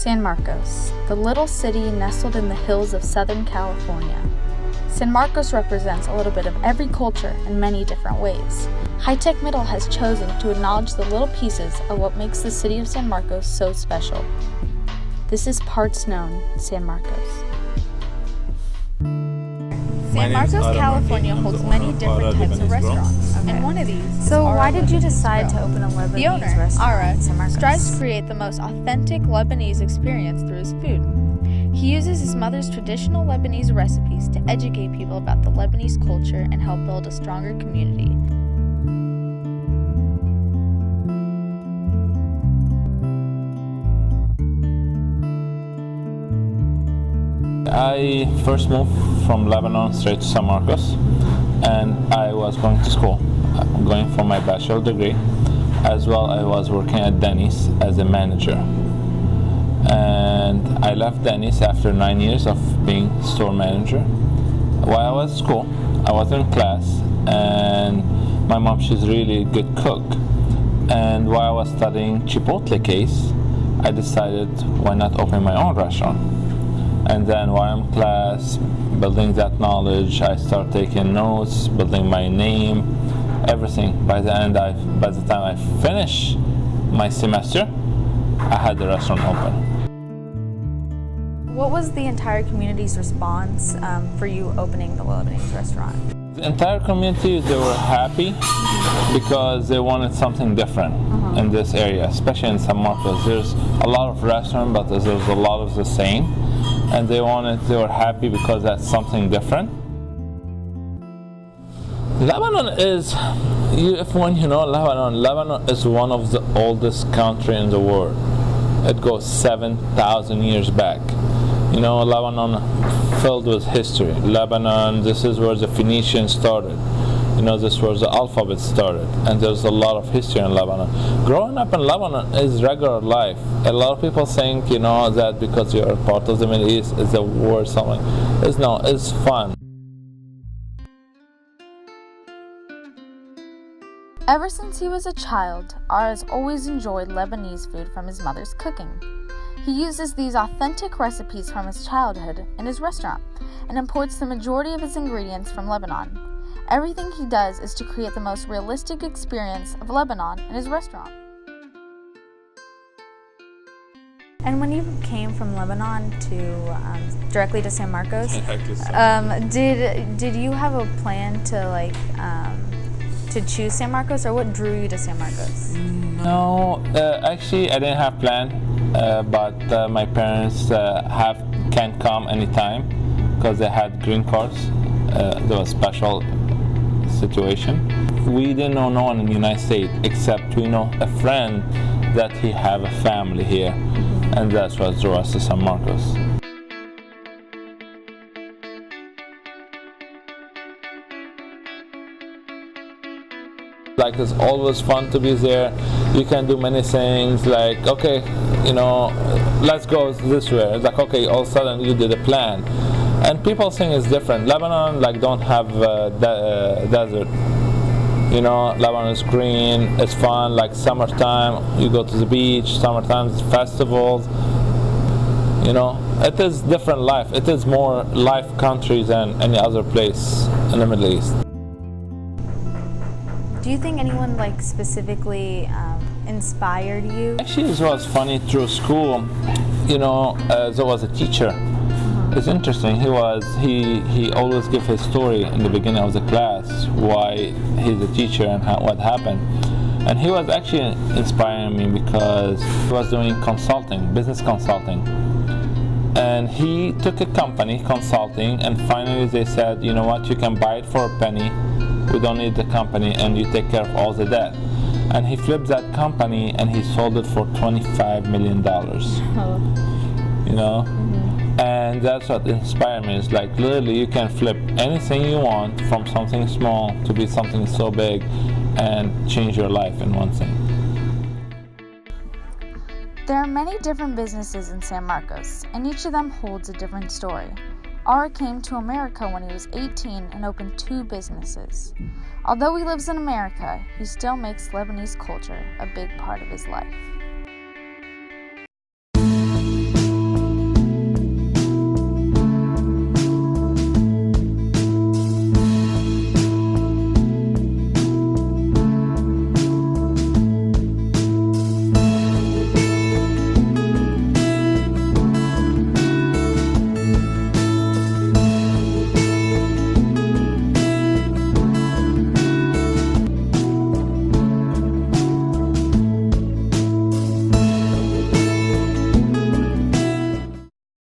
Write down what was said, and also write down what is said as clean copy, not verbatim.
San Marcos, the little city nestled in the hills of Southern California. San Marcos represents a little bit of every culture in many different ways. High Tech Middle has chosen to acknowledge the little pieces of what makes the city of San Marcos so special. This is Parts Known San Marcos. San Marcos, California holds many different types of restaurants, and one of these is So Ara why did you Lebanese decide Grill. to open a Lebanese The owner, restaurant Ara, in San Marcos? strives to create the most authentic Lebanese experience through his food. He uses his mother's traditional Lebanese recipes to educate people about the Lebanese culture and help build a stronger community. I first moved from Lebanon straight to San Marcos, and I was going to school, going for my bachelor degree. As well, I was working at Denny's as a manager. And I left Denny's after 9 years of being store manager. While I was at school, I was in class, and my mom, she's really a good cook. And while I was studying Chipotle case, I decided why not open my own restaurant. And then while I'm in class, building that knowledge, I start taking notes, building my name, everything. By the time I finish my semester, I had the restaurant open. What was the entire community's response for you opening the Lebanese restaurant? The entire community, they were happy because they wanted something different in this area, especially in San Marcos. There's a lot of restaurants, but there's a lot of the same. And they were happy because that's something different. Lebanon is, when you know Lebanon is one of the oldest country in the world. It goes 7,000 years back. You know, Lebanon filled with history. Lebanon, this is where the Phoenicians started. You know, this is where the alphabet started. And there's a lot of history in Lebanon. Growing up in Lebanon is regular life. A lot of people think, you know, that because you're part of the Middle East, it's a war or something. It's fun. Ever since he was a child, Ara has always enjoyed Lebanese food from his mother's cooking. He uses these authentic recipes from his childhood in his restaurant and imports the majority of his ingredients from Lebanon. Everything he does is to create the most realistic experience of Lebanon in his restaurant. And when you came from Lebanon to directly to San Marcos, did you have a plan to choose San Marcos, or what drew you to San Marcos? No, actually I didn't have plan, but my parents can come anytime because they had green cards. There was special situation. We didn't know no one in the United States except we know a friend that he have a family here, and that's what drew us to San Marcos. Like, it's always fun to be there. You can do many things, like, okay, you know, let's go this way. It's like, okay, all of a sudden you did a plan. And people think it's different. Lebanon, like, don't have desert. You know, Lebanon is green, it's fun, like summertime, you go to the beach, summertime, festivals. You know, it is different life. It is more life country than any other place in the Middle East. Do you think anyone specifically inspired you? Actually, it was funny through school. You know, there was a teacher. It's interesting. He always give his story in the beginning of the class why he's a teacher and what happened. And he was actually inspiring me because he was doing consulting, business consulting. And he took a company consulting, and finally they said, you know what, you can buy it for a penny. We don't need the company, and you take care of all the debt. And he flipped that company and he sold it for $25 million. You know? And that's what inspired me. It's like, literally, you can flip anything you want from something small to be something so big and change your life in one thing. There are many different businesses in San Marcos, and each of them holds a different story. Ara came to America when he was 18 and opened 2 businesses. Although he lives in America, he still makes Lebanese culture a big part of his life.